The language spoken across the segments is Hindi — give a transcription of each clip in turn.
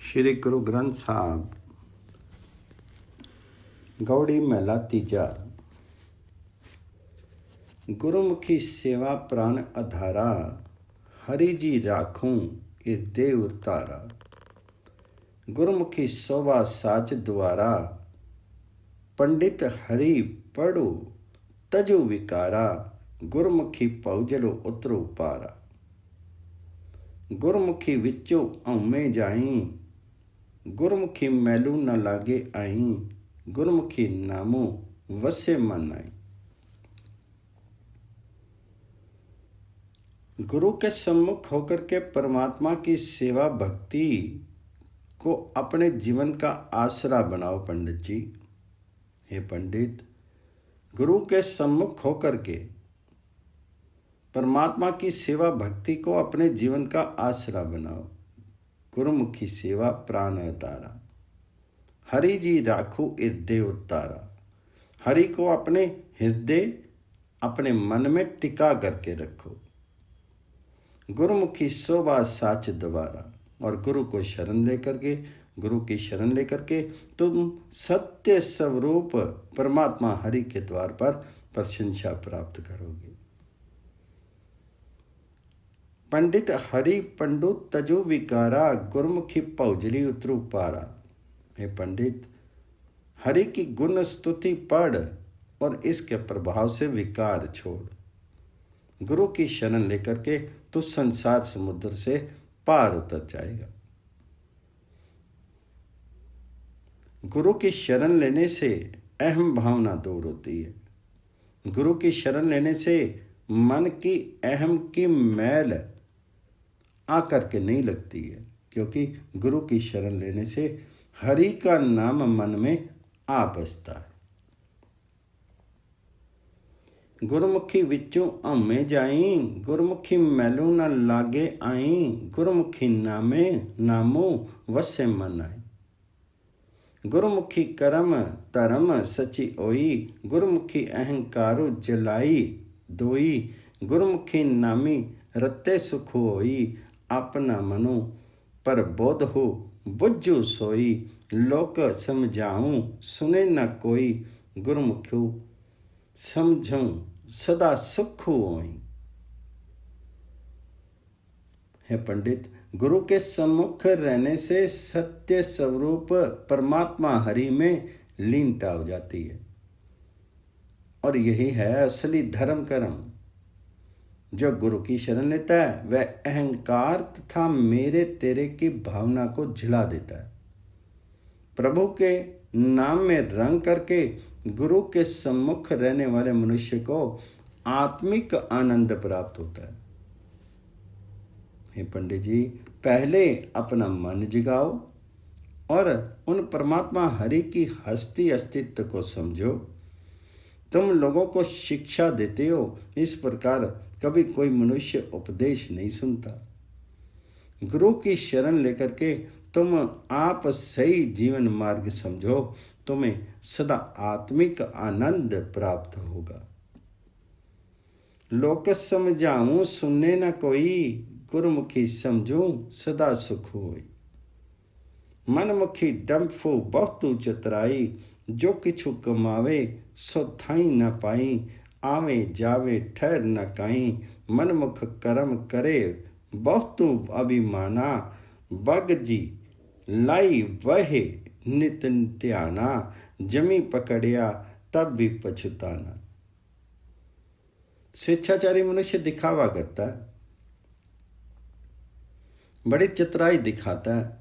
श्री गुरु ग्रंथ साहब गौड़ी महला तीजा। गुरुमुखी सेवा प्राण आधारा, हरि जी राखूं इर्दे उतारा। गुरुमुखी शोभा साच द्वारा, पंडित हरि पढ़ो तजु विकारा। गुरमुखी पहुजलो उतरो पारा। गुरमुखी विचों औमे जाई, गुरमुखी मैलू न लागे आई। गुरमुखी नामो वसे मन आई। गुरु के सम्मुख होकर के परमात्मा की सेवा भक्ति को अपने जीवन का आसरा बनाओ। पंडित जी, हे पंडित, गुरु के सम्मुख होकर के परमात्मा की सेवा भक्ति को अपने जीवन का आसरा बनाओ। गुरुमुखी सेवा प्राण तारा, हरि जी राखो हृदय उतारा। हरि को अपने हृदय अपने मन में टिका करके रखो। गुरुमुखी शोभा साच द्वारा, और गुरु को शरण लेकर के, गुरु की शरण लेकर के तुम सत्य स्वरूप परमात्मा हरि के द्वार पर प्रशंसा प्राप्त करोगे। पंडित हरि पंडु तजु विकारा, गुरुमुखी पहुजली उतरु पारा। हे पंडित, हरि की गुण स्तुति पढ़ और इसके प्रभाव से विकार छोड़। गुरु की शरण लेकर के तू संसार समुद्र से पार उतर जाएगा। गुरु की शरण लेने से अहम भावना दूर होती है। गुरु की शरण लेने से मन की अहम की मैल आकर के नहीं लगती है, क्योंकि गुरु की शरण लेने से हरि का नाम मन में आ बसता है। गुरुमुखी विचों औमे जाई, गुरुमुखी मैलू न लागे आई। गुरुमुखी नामे नामो वसे मन आई। गुरुमुखी करम धर्म सची ओई, गुरुमुखी अहंकारो जलाई दोई। गुरुमुखी नामी रते सुख होई, अपना मनो पर बोध हो बुझू सोई। लोक समझाऊं सुने न कोई, गुरुमुखो समझूं सदा सुख होई। हे पंडित, गुरु के सम्मुख रहने से सत्य स्वरूप परमात्मा हरि में लीनता हो जाती है, और यही है असली धर्म कर्म। जो गुरु की शरण लेता है वह अहंकार तथा मेरे तेरे की भावना को झुला देता है। प्रभु के नाम में रंग करके गुरु के सम्मुख रहने वाले मनुष्य को आत्मिक आनंद प्राप्त होता है। हे पंडित जी, पहले अपना मन जगाओ और उन परमात्मा हरि की हस्ती अस्तित्व को समझो। तुम लोगों को शिक्षा देते हो, इस प्रकार कभी कोई मनुष्य उपदेश नहीं सुनता। गुरु की शरण लेकर के तुम आप सही जीवन मार्ग समझो, तुम्हें सदा आत्मिक आनंद प्राप्त होगा। लोक समझाऊं सुनने न कोई, गुरुमुखी समझूं सदा सुख होई। मनमुखी डंफो बहुतु चतुराई, जो किछु कमावे सो थाई न पाई। आवे जावे ठहर न काई, मनमुख कर्म करे बहुतु अभिमाना। बग जी लाई वहे नित ध्याना, जमी पकड़िया तब भी पछताना। स्वेच्छाचारी मनुष्य दिखावा करता है, बड़ी चतुराई दिखाता है।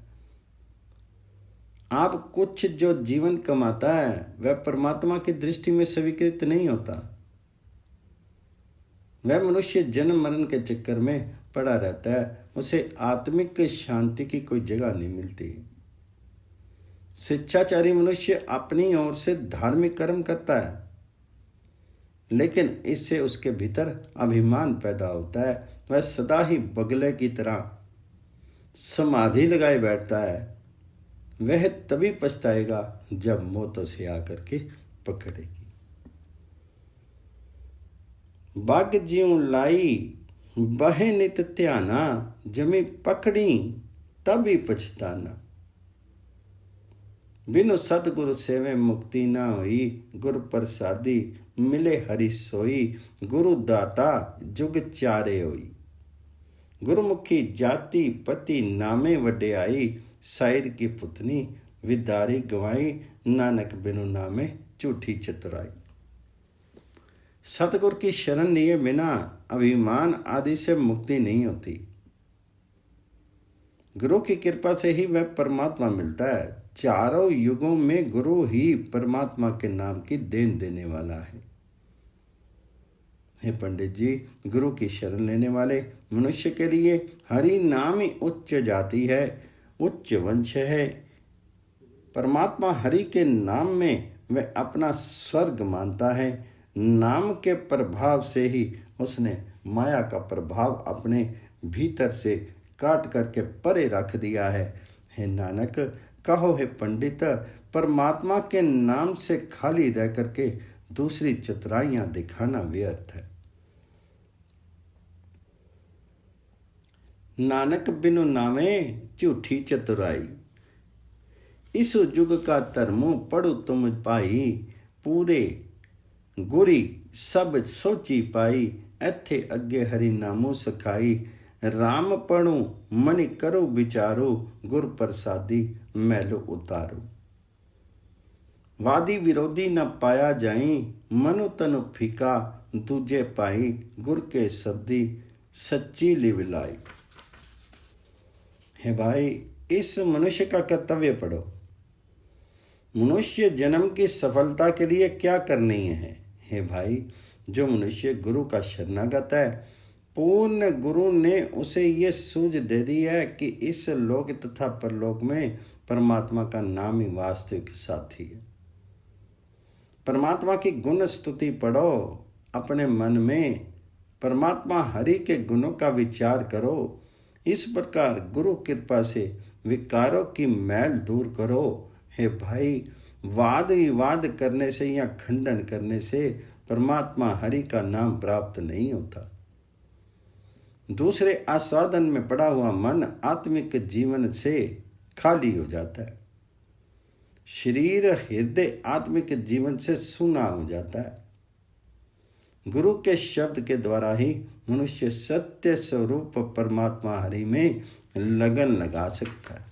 आप कुछ जो जीवन कमाता है वह परमात्मा की दृष्टि में स्वीकृत नहीं होता। वह मनुष्य जन्म मरण के चक्कर में पड़ा रहता है, उसे आत्मिक शांति की कोई जगह नहीं मिलती। स्वेच्छाचारी मनुष्य अपनी ओर से धार्मिक कर्म करता है, लेकिन इससे उसके भीतर अभिमान पैदा होता है। वह सदा ही बगले की तरह समाधि लगाए बैठता है। वह तभी पछताएगा जब मौत उसे आकर के पकड़ेगी। बाग ज्यों लाई बहे नित ध्याना, जमी पकड़ी तभी पछताना। बिनु सतगुरु सेवे मुक्ति ना हुई, गुरु प्रसादी मिले हरि सोई, गुरु दाता जुग चारे होई। गुरुमुखी जाति पति नामे वड्याई, साइर की पुतनी विदारी गवाई, नानक बिनु नामे झूठी चतुराई। सतगुर की शरण लिए बिना अभिमान आदि से मुक्ति नहीं होती। गुरु की कृपा से ही वह परमात्मा मिलता है। चारों युगों में गुरु ही परमात्मा के नाम की देन देने वाला है। हे पंडित जी, गुरु की शरण लेने वाले मनुष्य के लिए हरि नाम ही उच्च जाति है, उच्च वंश है। परमात्मा हरि के नाम में वह अपना स्वर्ग मानता है। नाम के प्रभाव से ही उसने माया का प्रभाव अपने भीतर से काट करके परे रख दिया है। हे नानक, कहो हे पंडित, परमात्मा के नाम से खाली रह करके दूसरी चतुराइयां दिखाना व्यर्थ है। नानक बिनु नामे झूठी चतुराई, इस युग का धर्मो पढ़ो तुम पाई, पूरे गुरी सब सोची पाई, एथे अगे हरि नामो सखाई, राम पढ़ो मनि करो विचारो, गुर प्रसादी मैलो उतारो। वादी विरोधी न पाया जाई, मनु तनु फीका दूजे पाई, गुर के शब्दी सच्ची लिवलाई। हे भाई, इस मनुष्य का कर्तव्य पढ़ो। मनुष्य जन्म की सफलता के लिए क्या करनी है? हे भाई, जो मनुष्य गुरु का शरणागत है, पूर्ण गुरु ने उसे ये सूझ दे दी है कि इस लोक तथा परलोक में परमात्मा का नाम ही वास्तविक साथी है। परमात्मा की गुण स्तुति पढ़ो। अपने मन में परमात्मा हरि के गुणों का विचार करो। इस प्रकार गुरु कृपा से विकारों की मैल दूर करो। हे भाई, वाद विवाद करने से या खंडन करने से परमात्मा हरि का नाम प्राप्त नहीं होता। दूसरे आस्वादन में पड़ा हुआ मन आत्मिक जीवन से खाली हो जाता है। शरीर हृदय आत्मिक जीवन से सूना हो जाता है। गुरु के शब्द के द्वारा ही मनुष्य सत्य स्वरूप परमात्मा हरि में लगन लगा सकता है।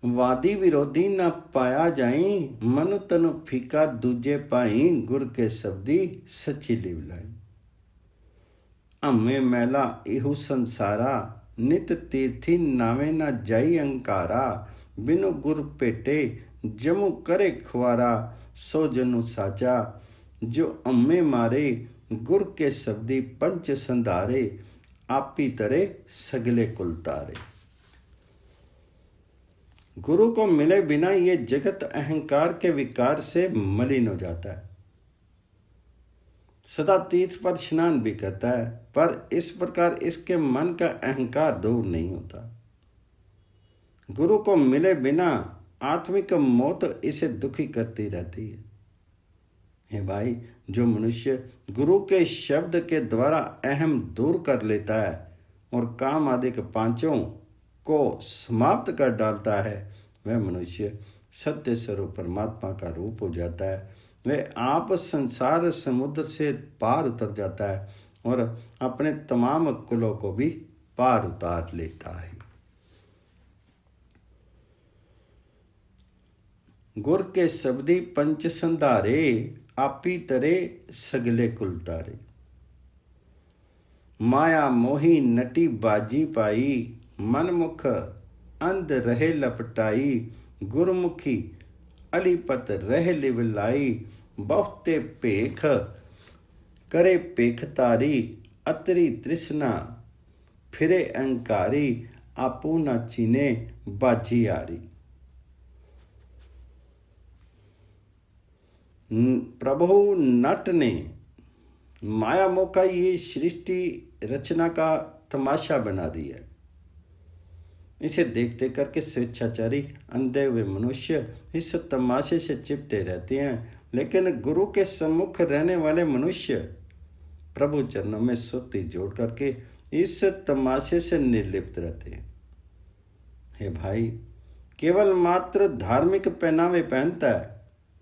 वादी विरोधी न पाया जाई, मनु तनु फीका दूजे पाई, गुर के शब्दी सच्ची लिवलाई। अम्मे मैला इहु संसारा, नित तीर्थी नामे न जाई अंकारा, बिनु गुर पेटे जमु करे खुआरा, सो जनु साचा जो अम्मे मारे, गुर के शब्दी पंच संधारे, आपी तरे सगले कुल तारे। गुरु को मिले बिना ये जगत अहंकार के विकार से मलिन हो जाता है। सदा तीर्थ पर स्नान भी करता है, पर इस प्रकार इसके मन का अहंकार दूर नहीं होता। गुरु को मिले बिना आत्मिक मौत इसे दुखी करती रहती है। हे भाई, जो मनुष्य गुरु के शब्द के द्वारा अहम दूर कर लेता है और काम आदि के पांचों को समाप्त कर डालता है, वह मनुष्य सत्य स्वरूप परमात्मा का रूप हो जाता है। वह आप संसार समुद्र से पार उतर जाता है और अपने तमाम कुलों को भी पार उतार लेता है। गुर के शब्दी पंच संधारे, आपी तरे सगले कुल तारे। माया मोही नटी बाजी पाई, मनमुख अंध रहे लपटाई, गुरमुखी अलीपत रह लिवलाई, बहुते पेख करे पेखतारी, अतरी तृष्णा फिरे अहंकारी, आपू न चीने बाजी आरी। प्रभु नट ने माया मोह का ये सृष्टि रचना का तमाशा बना दिया। इसे देखते करके स्वेच्छाचारी अंधे हुए मनुष्य इस तमाशे से चिपटे रहते हैं, लेकिन गुरु के सम्मुख रहने वाले मनुष्य प्रभु चरणों में सुर्ती जोड़ करके इस तमाशे से निर्लिप्त रहते हैं। हे भाई, केवल मात्र धार्मिक पहनावे पहनता है,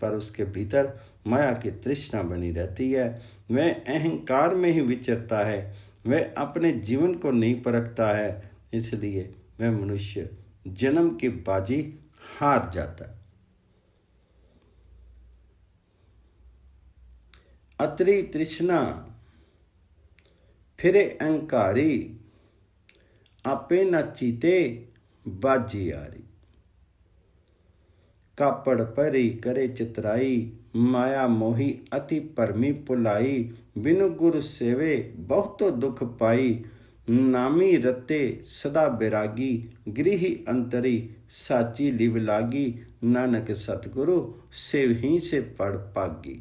पर उसके भीतर माया की तृष्णा बनी रहती है। वह अहंकार में ही विचरता है, वह अपने जीवन को नहीं परखता है, इसलिए वह मनुष्य जन्म की बाजी हार जाता है। अतरी तृष्णा फिरे अहंकारी, आपे न चीते बाजी आरी। कापड़ परी करे चितराई, माया मोही अति परमी पुलाई। बिनु गुरु सेवे बहुतो दुख पाई, नामी रते सदा बैरागी। गृही अंतरी साची लिव लागी, नानक सतगुरु सेव ही से पढ़ पागी।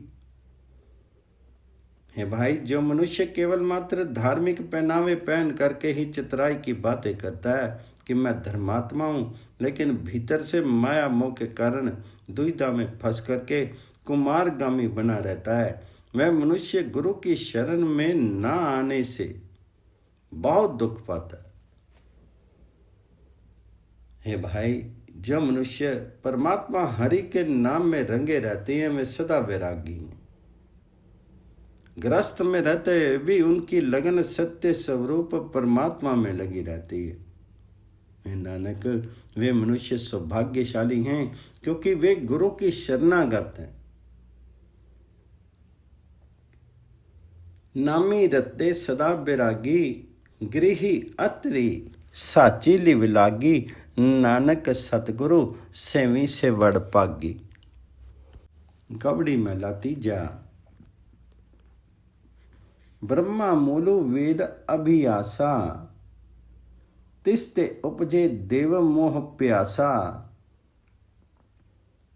है भाई, जो मनुष्य केवल मात्र धार्मिक पहनावे पहन करके ही चितराई की बातें करता है कि मैं धर्मात्मा हूँ, लेकिन भीतर से माया मोह के कारण दुविधा में फंस करके कुमारगामी बना रहता है, वह मनुष्य गुरु की शरण में न आने से बहुत दुख पाता है। हे भाई, जो मनुष्य परमात्मा हरि के नाम में रंगे रहते हैं, वे सदा वैरागी हैं। ग्रस्त में रहते हुए भी उनकी लगन सत्य स्वरूप परमात्मा में लगी रहती है। नानक, वे मनुष्य सौभाग्यशाली हैं क्योंकि वे गुरु की शरणागत हैं। नामी रते सदा बैरागी, गृही अतरी साची लिव लागी। नानक सतगुरु सेवी से वड़ पागी। गवड़ी महला तीजा। ब्रह्मा मूलु वेद अभियासा, तिस्ते उपजे देव मोह प्यासा।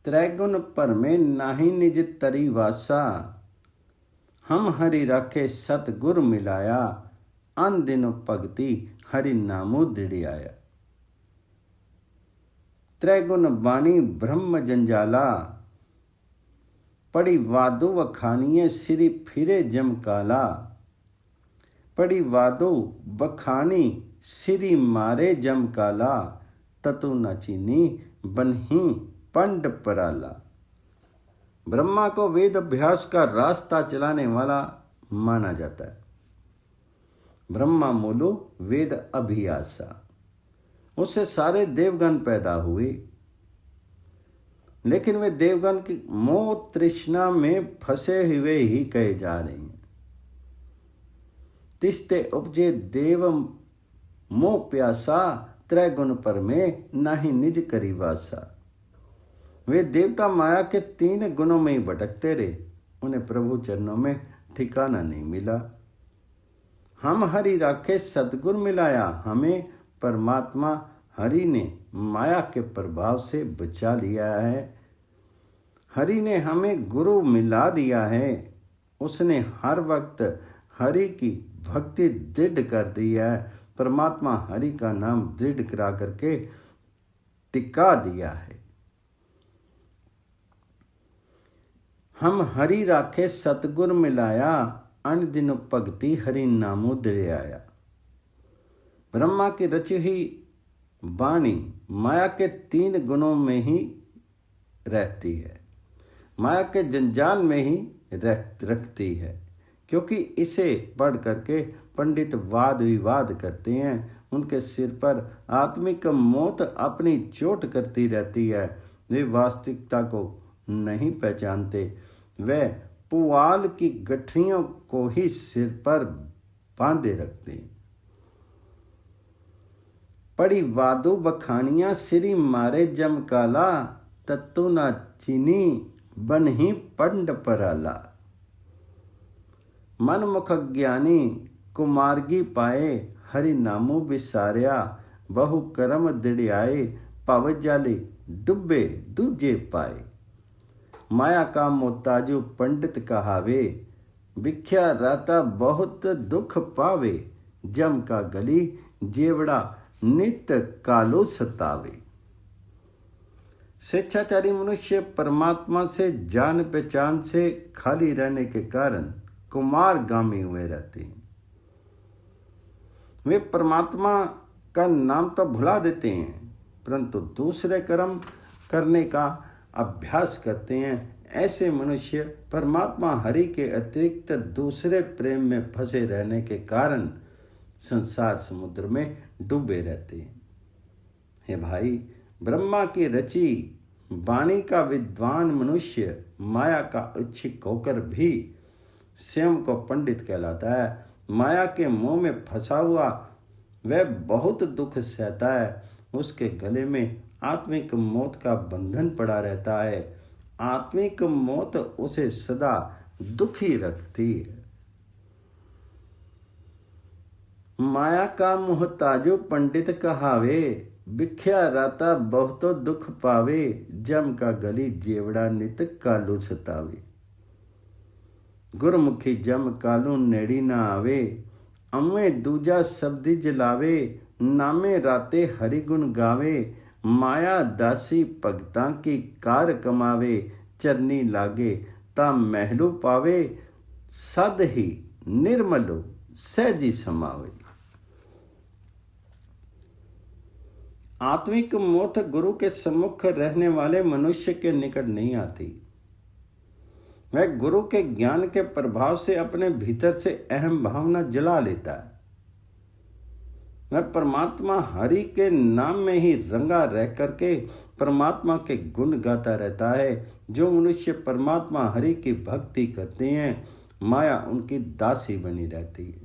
त्रैगुण परमे नाहि निज तरी वासा, हम हरि राखे सतगुर मिलाया। अन दिन भगति हरि नामो दृढ़ियाया। त्रैगुण बाणी ब्रह्म जंजाला, पड़ी वादो वखानिये सिरी फिरे जम काला। पड़ी वादो बखानी सिरी मारे जम काला, ततु न चीनी बनही पंड पराला। ब्रह्मा को वेद अभ्यास का रास्ता चलाने वाला माना जाता है। ब्रह्मा मूलो वेद अभियासा, उससे सारे देवगण पैदा हुए, लेकिन वे देवगण की मोह तृष्णा में फंसे हुए ही कहे जा रहे हैं। तिस्ते उपजे देव मोह प्यासा, त्रैगुण पर में नाही निज करी वासा। वे देवता माया के 3 गुणों में ही भटकते रहे, उन्हें प्रभु चरणों में ठिकाना नहीं मिला। हम हरि राखे सतगुर मिलाया, हमें परमात्मा हरि ने माया के प्रभाव से बचा लिया है। हरि ने हमें गुरु मिला दिया है, उसने हर वक्त हरि की भक्ति दृढ़ कर दी है। परमात्मा हरि का नाम दृढ़ करा करके टिका दिया है। हम हरि राखे सतगुर मिलाया, अन दिन भगति हरि नामो दृढ़ियाया। ब्रह्मा की रची हुई वाणी माया के 3 गुणों में ही रहती है, माया के जंजाल में ही रखती है, क्योंकि इसे पढ़ करके पंडित वाद विवाद करते हैं। उनके सिर पर आत्मिक मौत अपनी चोट करती रहती है। वे वास्तविकता को नहीं पहचानते, वे पुआल की गठरियों को ही सिर पर बांधे रखते हैं। पड़ी वादो बखानियां सिरी मारे जम काला, तत्तु ना चीनी बन ही पंड पराला। मन मुख ज्ञानी कुमार्गी पाए, हरि नामो विसारिया। बहु कर्म दृढ़ियाए, भव जाले डुबे दूजे पाए। माया का मोताजु पंडित कहावे, भिख्या राता बहुत दुख पावे। जम का गली जेवड़ा नित कालो सतावे। स्वेच्छाचारी मनुष्य परमात्मा से जान पहचान से खाली रहने के कारण कुमारगामी हुए रहते हैं। वे परमात्मा का नाम तो भुला देते हैं, परंतु दूसरे कर्म करने का अभ्यास करते हैं, ऐसे मनुष्य परमात्मा हरि के अतिरिक्त दूसरे प्रेम में फंसे रहने के कारण संसार समुद्र में डूबे रहते हैं। हे भाई, ब्रह्मा की रची वाणी का विद्वान मनुष्य माया का इच्छुक होकर भी स्वयं को पंडित कहलाता है। माया के मोह में फंसा हुआ वह बहुत दुख सहता है। उसके गले में आत्मिक मौत का बंधन पड़ा रहता है। आत्मिक मौत उसे सदा दुखी रखती है। माया का मुहताजो पंडित कहावे, बिख्या राता बहुतो दुख पावे, जम का गली जेवड़ा नित कालू सतावे। गुरमुखी जम कालू नेड़ी ना आवे, अम्मे दूजा शब्दी जलावे, नामे राते हरि गुण गावे, माया दासी भगतां की कार कमावे, चरनी लागे ता महलू पावे, सद ही निर्मलो सहजी समावे। आत्मिक मौत गुरु के सम्मुख रहने वाले मनुष्य के निकट नहीं आती। वह गुरु के ज्ञान के प्रभाव से अपने भीतर से अहम भावना जला लेता है। वह परमात्मा हरि के नाम में ही रंगा रह करके परमात्मा के गुण गाता रहता है। जो मनुष्य परमात्मा हरि की भक्ति करते हैं, माया उनकी दासी बनी रहती है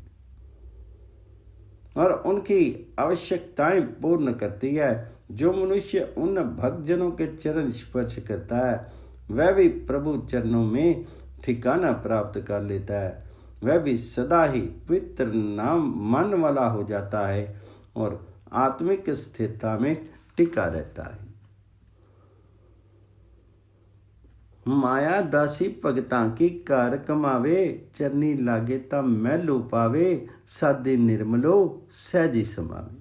और उनकी आवश्यकताएं पूर्ण करती है। जो मनुष्य उन भक्तजनों के चरण स्पर्श करता है, वह भी प्रभु चरणों में ठिकाना प्राप्त कर लेता है। वह भी सदा ही पवित्र नाम मन वाला हो जाता है और आत्मिक स्थिरता में टिका रहता है। माया दासी भगतां की कार कमावे, चरनी लागे ता महलू पावे, सादे निर्मलो सहजी समावे।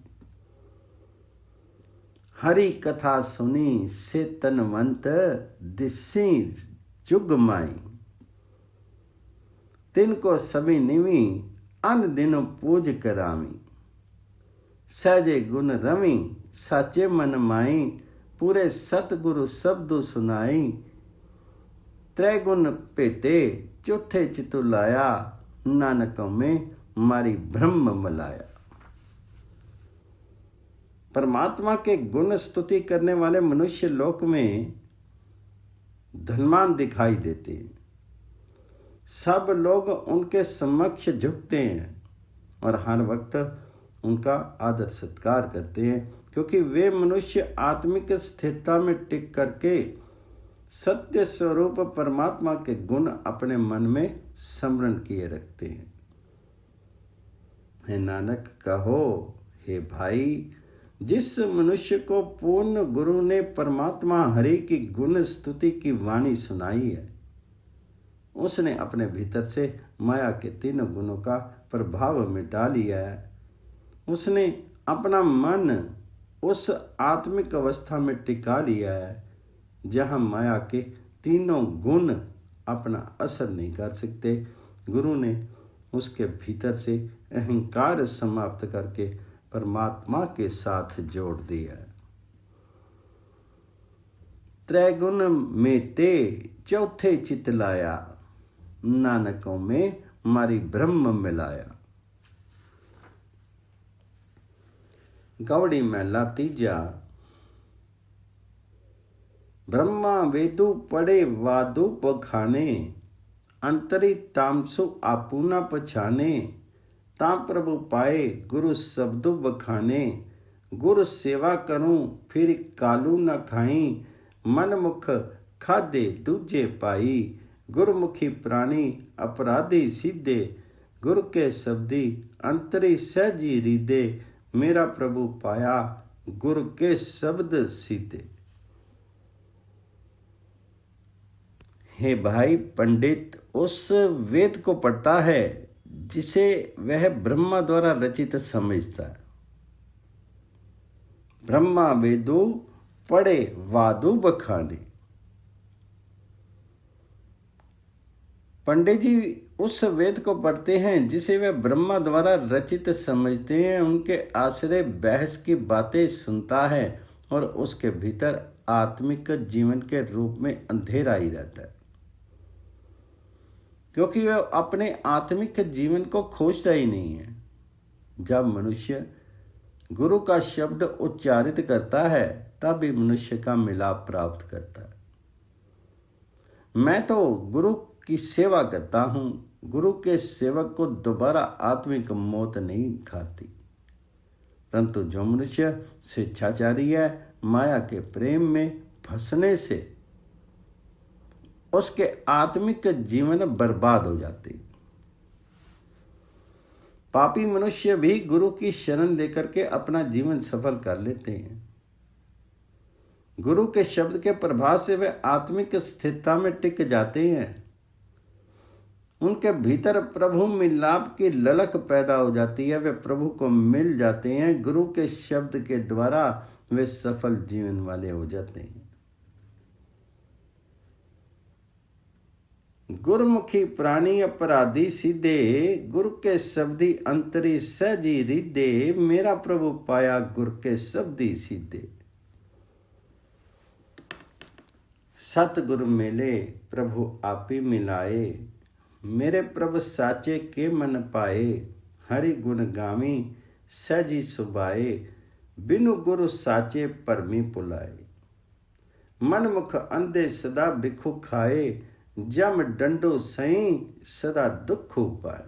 हरि कथा सुनी से तनवंत, दिसी जुग माई, तिनको सभी निवी अन दिनो पूज करावी। सहजे गुण रवि साचे मन माई, पूरे सतगुरु शब्दु सुनाई। त्रै गुण भेटे चौथे चितु लाया, नानक में मारी ब्रह्म मलाया। परमात्मा के गुण स्तुति करने वाले मनुष्य लोक में धनवान दिखाई देते हैं। सब लोग उनके समक्ष झुकते हैं और हर वक्त उनका आदर सत्कार करते हैं, क्योंकि वे मनुष्य आत्मिक स्थिरता में टिक करके सत्य स्वरूप परमात्मा के गुण अपने मन में स्मरण किए रखते हैं। हे नानक कहो, हे भाई, जिस मनुष्य को पूर्ण गुरु ने परमात्मा हरि की गुण स्तुति की वाणी सुनाई है, उसने अपने भीतर से माया के तीनों गुणों का प्रभाव मिटा लिया है। उसने अपना मन उस आत्मिक अवस्था में टिका लिया है जहाँ माया के तीनों गुण अपना असर नहीं कर सकते। गुरु ने उसके भीतर से अहंकार समाप्त करके परमात्मा के साथ जोड़ दिया है। त्रैगुण मेटे चौथे चित लाया, नानकों में मारी ब्रह्म मिलाया। गौड़ी महला तीजा। ब्रह्मा वेदु पढ़े वादु बखाने, अंतरी तामसु आपू न पछाने। ता प्रभु पाए गुरु शब्दु बखाने, गुरु सेवा करूं फिर कालू न खाई। मन मुख खादे दूजे पाई, गुरमुखी प्राणी अपराधी सीधे। गुरु के शब्दी अंतरी सहजी रीदे, मेरा प्रभु पाया गुरु के शब्द सीधे। हे भाई, पंडित उस वेद को पढ़ता है जिसे वह ब्रह्मा द्वारा रचित समझता है। ब्रह्मा वेदु पढ़े वादु बखाने। पंडित जी उस वेद को पढ़ते हैं जिसे वे ब्रह्मा द्वारा रचित समझते हैं। उनके आश्रय बहस की बातें सुनता है और उसके भीतर आत्मिक जीवन के रूप में अंधेरा ही रहता है, क्योंकि वह अपने आत्मिक जीवन को खोजता ही नहीं है। जब मनुष्य गुरु का शब्द उच्चारित करता है तब भी मनुष्य का मिलाप प्राप्त करता है। मैं तो गुरु की सेवा करता हूँ। गुरु के सेवक को दोबारा आत्मिक मौत नहीं खाती, परंतु जो मनुष्य स्वेच्छाचारी है, माया के प्रेम में फंसने से उसके आत्मिक जीवन बर्बाद हो जाते। पापी मनुष्य भी गुरु की शरण लेकर के अपना जीवन सफल कर लेते हैं। गुरु के शब्द के प्रभाव से वे आत्मिक स्थिरता में टिक जाते हैं। उनके भीतर प्रभु मिलाप की ललक पैदा हो जाती है। वे प्रभु को मिल जाते हैं। गुरु के शब्द के द्वारा वे सफल जीवन वाले हो जाते हैं। गुरमुखी प्राणी अपराधी सीधे, गुरु के शब्दी अंतरी सहजी रिदे, मेरा प्रभु पाया गुरु के शब्दी सीधे। सतगुरु मिले प्रभु आपी मिलाए, मेरे प्रभु साचे के मन पाए, हरि गुण गावी सहजी सुबाए, बिनु गुरु साचे परमी पुलाए। मन मुख अंधे सदा भिखु खाए, जम डंडो सही सदा दुख उपाय।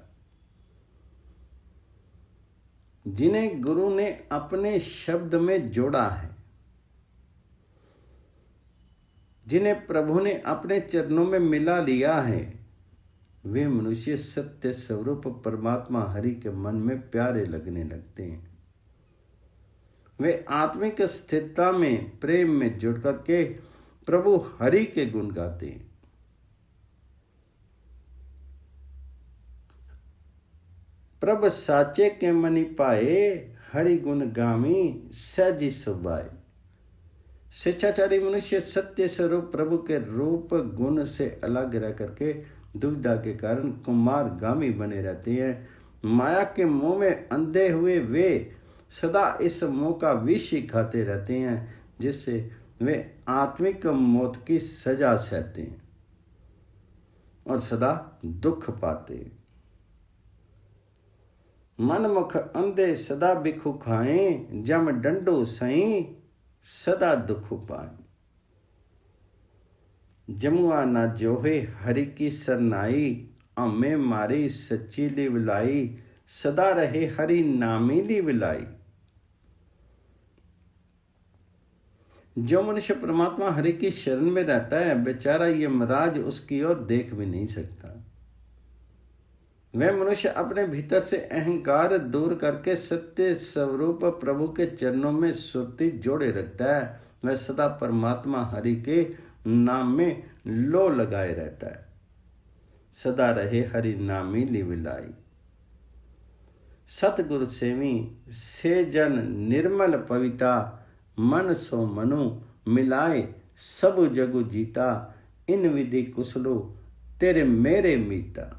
जिन्हें गुरु ने अपने शब्द में जोड़ा है, जिन्हें प्रभु ने अपने चरणों में मिला लिया है, वे मनुष्य सत्य स्वरूप परमात्मा हरि के मन में प्यारे लगने लगते हैं। वे आत्मिक स्थिरता में प्रेम में जुड़ करके प्रभु हरि के गुण गाते हैं। प्रभ साचे के मनि पाए, हरि गुण गामी सहजी सुबाए। शिक्षाचारी मनुष्य सत्य स्वरूप प्रभु के रूप गुण से अलग रह करके दुविधा के कारण कुमार गामी बने रहते हैं। माया के मोह में अंधे हुए वे सदा इस मोह का विष खाते रहते हैं, जिससे वे आत्मिक मौत की सजा सहते हैं और सदा दुख पाते हैं। मन मुख अंधे सदा भिखु खाएं, जम डंडो सही सदा दुख पाए। जमुआ ना जोहे हरि की सरनाई, अम्मे मारी सच्ची लिवलाई, सदा रहे हरि नामी लिवलाई। जो मनुष्य परमात्मा हरि की शरण में रहता है, बेचारा यमराज उसकी ओर देख भी नहीं सकता। वह मनुष्य अपने भीतर से अहंकार दूर करके सत्य स्वरूप प्रभु के चरणों में सुरती जोड़े रखता है। वह सदा परमात्मा हरि के नाम में लो लगाए रहता है। सदा रहे हरि नामी लिविलाई। सतगुरु सेवी से जन निर्मल पविता, मन सो मनु मिलाए सब जगु जीता, इन विधि कुशलो तेरे मेरे मीता।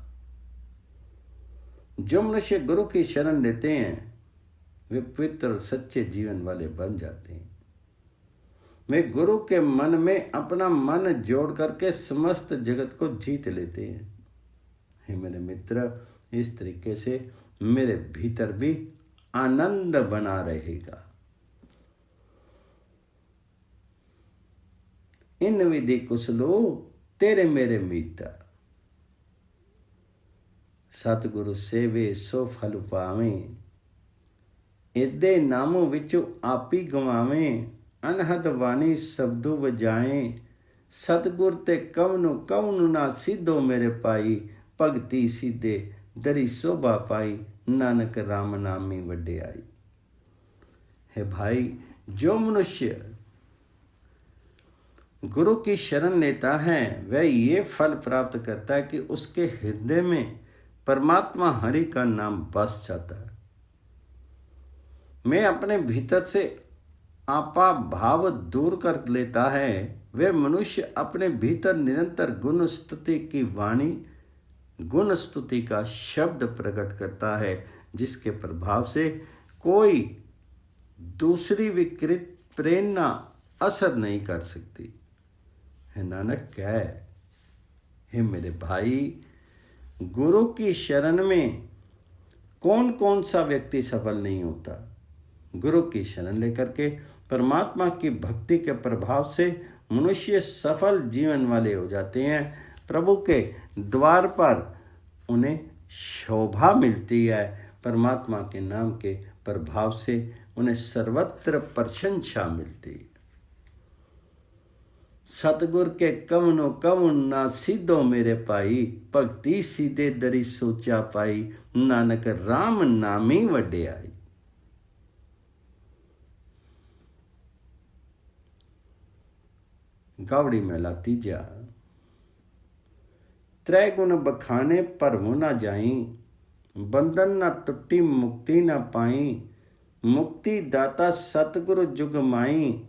जो मनुष्य गुरु की शरण लेते हैं, वे पवित्र और सच्चे जीवन वाले बन जाते हैं। वे गुरु के मन में अपना मन जोड़ करके समस्त जगत को जीत लेते हैं। हे मेरे मित्र, इस तरीके से मेरे भीतर भी आनंद बना रहेगा। इन विधि कुशलो तेरे मेरे मीता। सतगुरु सेवे सो फल पावें, इदे नामों विचों आपी गवावें, अनहद वाणी शब्दों वजाएं, सतगुर ते कवनु कवनु ना सीधो मेरे पाई, भगती सीधे दरी शोभा पाई, नानक राम नामी वड्डे आई। है भाई, जो मनुष्य गुरु की शरण लेता है, वह ये फल प्राप्त करता है कि उसके हृदय में परमात्मा हरि का नाम बस जाता है। मैं अपने भीतर से आपा भाव दूर कर लेता है। वह मनुष्य अपने भीतर निरंतर गुण स्तुति की वाणी, गुण स्तुति का शब्द प्रकट करता है, जिसके प्रभाव से कोई दूसरी विकृत प्रेरणा असर नहीं कर सकती। है नानक कह, हे मेरे भाई, गुरु की शरण में कौन कौन सा व्यक्ति सफल नहीं होता। गुरु की शरण लेकर के परमात्मा की भक्ति के प्रभाव से मनुष्य सफल जीवन वाले हो जाते हैं। प्रभु के द्वार पर उन्हें शोभा मिलती है। परमात्मा के नाम के प्रभाव से उन्हें सर्वत्र प्रशंसा मिलती है। सतगुर के कवनो कवन ना सीधो मेरे पाई, भक्ति सीधे दरी सोचा पाई, नानक राम नामी वड्याई। गावड़ी मेला तीजा। त्रै गुण बखाने भरमो ना जाई, बंधन ना टुटी मुक्ति ना पाई, मुक्ति दाता सतगुरु जुग माई,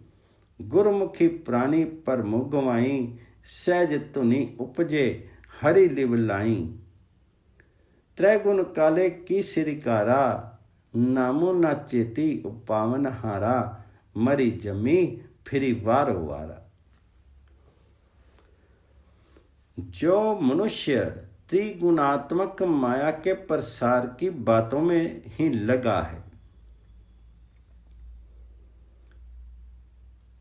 गुरमुखी प्राणी भरमो गवाई, सहज धुनि उपजे हरि लिव लाई। त्रै गुण काले की सिरिकारा, नामो ना चेती उपावन हारा, मरी जमी फिरी वारो वारा। जो मनुष्य त्रिगुणात्मक माया के प्रसार की बातों में ही लगा है,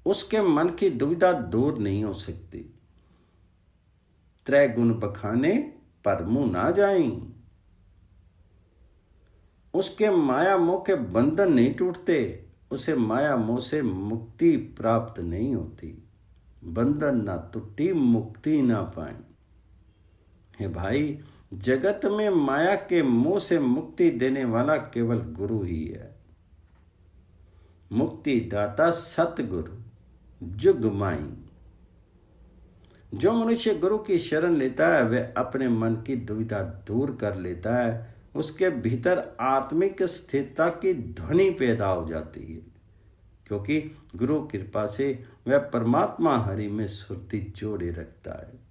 उसके मन की दुविधा दूर नहीं हो सकती। त्रै गुण बखाने भरमु ना जाई, उसके माया मोह के बंधन नहीं टूटते, उसे माया मोह से मुक्ति प्राप्त नहीं होती। बंधन ना टूटी मुक्ति ना पाए। हे भाई, जगत में माया के मोह से मुक्ति देने वाला केवल गुरु ही है। मुक्ति दाता सतगुरु जुग माई। जो मनुष्य गुरु की शरण लेता है वह अपने मन की दुविधा दूर कर लेता है। उसके भीतर आत्मिक स्थिरता की ध्वनि पैदा हो जाती है, क्योंकि गुरु कृपा से वह परमात्मा हरि में सुरती जोड़े रखता है।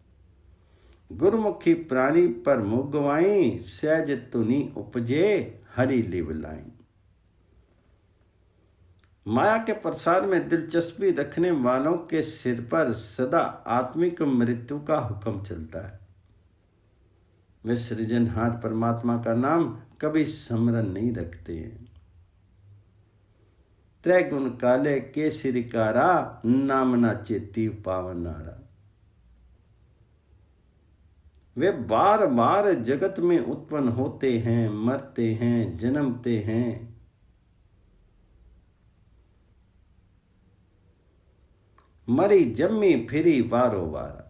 गुरमुखी प्राणी पर मुँह गवाई, सहज तुनि उपजे हरि लिव लाई। माया के प्रसार में दिलचस्पी रखने वालों के सिर पर सदा आत्मिक मृत्यु का हुक्म चलता है। वे सृजनहार परमात्मा का नाम कभी स्मरण नहीं रखते हैं। त्रै गुण काले के सिरिकारा, नाम ना चेती पावन नारा। वे बार बार जगत में उत्पन्न होते हैं, मरते हैं, जन्मते हैं। मरी जम्मी फिरी वारो वारा।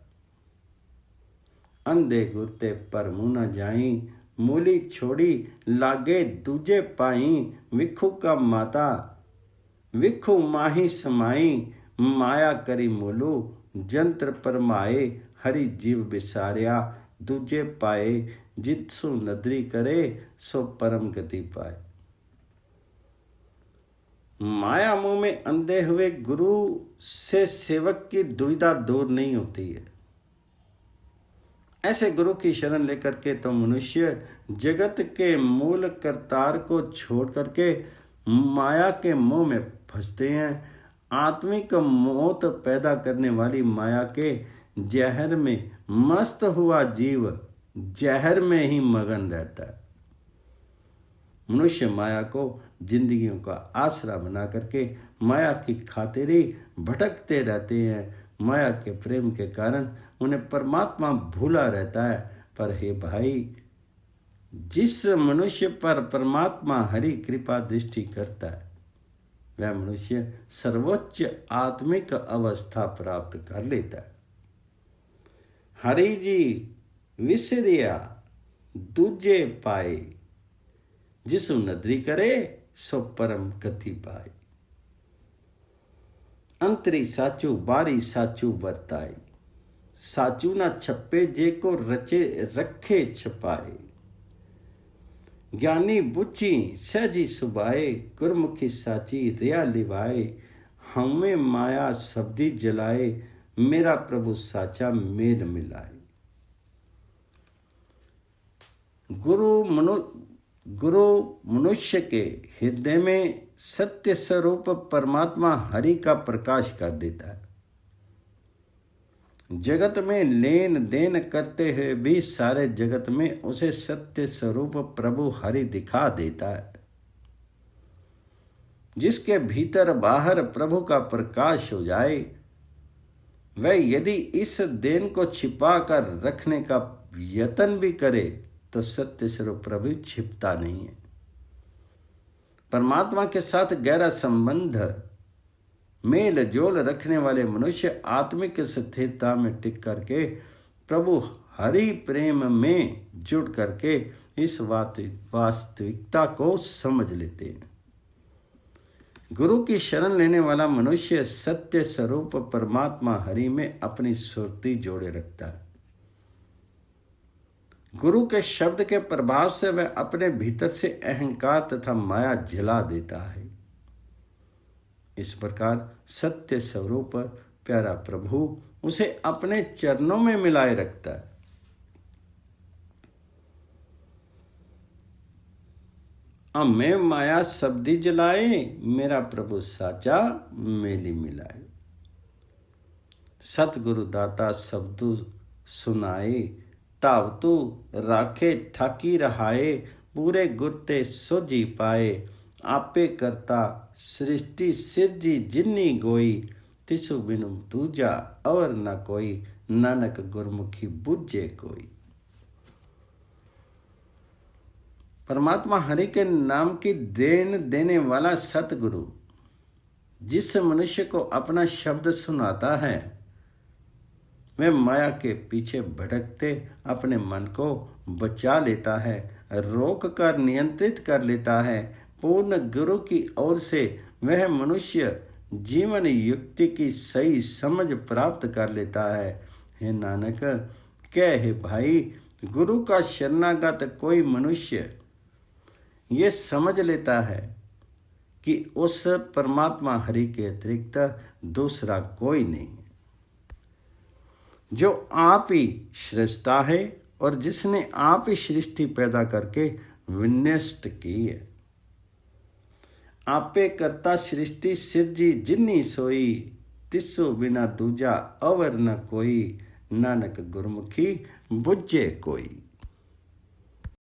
अंधे गुरते पर मुँह न जाई, मूली छोड़ी लागे दूजे पाई। विखु का माता विखु माही समाई, माया करी मोलू जंत्र परमाए। हरि जीव बिसारिया दूजे पाए, जितसु नदरी करे सो परम गति पाए। माया मोह में अंधे हुए गुरु से सेवक की दुविधा दूर नहीं होती है। ऐसे गुरु की शरण लेकर के तो मनुष्य जगत के मूल करतार को छोड़ करके माया के मोह में फंसते हैं। आत्मिक मौत पैदा करने वाली माया के जहर में मस्त हुआ जीव जहर में ही मगन रहता है। मनुष्य माया को जिंदगियों का आसरा बना करके माया की खातिरी भटकते रहते हैं। माया के प्रेम के कारण उन्हें परमात्मा भूला रहता है। पर हे भाई, जिस मनुष्य पर परमात्मा हरि कृपा दृष्टि करता है वह मनुष्य सर्वोच्च आत्मिक अवस्था प्राप्त कर लेता है। हरि जी विसरिया दूजे पाए, जिसु नदरी करे सो परम गति पाए। अंतरी साचू बारी साचू बरताए, साचू ना छप्पे जे को रचे रखे छपाए। ज्ञानी बुच्ची सहजी सुबाए, गुरमुखी साची रिया लिवाए। हमें माया शब्दी जलाए, मेरा प्रभु साचा मेल मिलाए। गुरु मनुष्य के हृदय में सत्य स्वरूप परमात्मा हरि का प्रकाश कर देता है। जगत में लेन देन करते हुए भी सारे जगत में उसे सत्य स्वरूप प्रभु हरि दिखा देता है। जिसके भीतर बाहर प्रभु का प्रकाश हो जाए, वह यदि इस देन को छिपा कर रखने का यत्न भी करे तो सत्य स्वरूप प्रभु छिपता नहीं है। परमात्मा के साथ गहरा संबंध मेल जोल रखने वाले मनुष्य आत्मिक स्थिरता में टिक करके प्रभु हरि प्रेम में जुड़ करके इस वास्तविकता को समझ लेते हैं। गुरु की शरण लेने वाला मनुष्य सत्य स्वरूप परमात्मा हरि में अपनी सुरती जोड़े रखता है। गुरु के शब्द के प्रभाव से वह अपने भीतर से अहंकार तथा माया जला देता है। इस प्रकार सत्य स्वरूप प्यारा प्रभु उसे अपने चरणों में मिलाए रखता है। अब मैं माया शब्दी जलाए, मेरा प्रभु साचा मेली मिलाए। सतगुरु दाता शब्दु सुनाए, तावतु राखे ठाकी रहाए, पूरे गुरते सोजी पाए, आपे करता सृष्टि सिरजी जिन्नी गोई, तिसु बिनु दूजा और न कोई, नानक गुरमुखी बुझे कोई। परमात्मा हरि के नाम की देन देने वाला सतगुरु जिस मनुष्य को अपना शब्द सुनाता है, वह माया के पीछे भटकते अपने मन को बचा लेता है, रोक कर नियंत्रित कर लेता है। पूर्ण गुरु की ओर से वह मनुष्य जीवन युक्ति की सही समझ प्राप्त कर लेता है। हे नानक, कह हे भाई, गुरु का शरणागत कोई मनुष्य ये समझ लेता है कि उस परमात्मा हरि के अतिरिक्त दूसरा कोई नहीं, जो आप ही सृष्टा है और जिसने आप ही सृष्टि पैदा करके विन्यस्त की है। आपे करता सृष्टि सिरजी जिन्नी सोई, तिसो बिना दूजा अवर न कोई, नानक गुरमुखी बुझे कोई।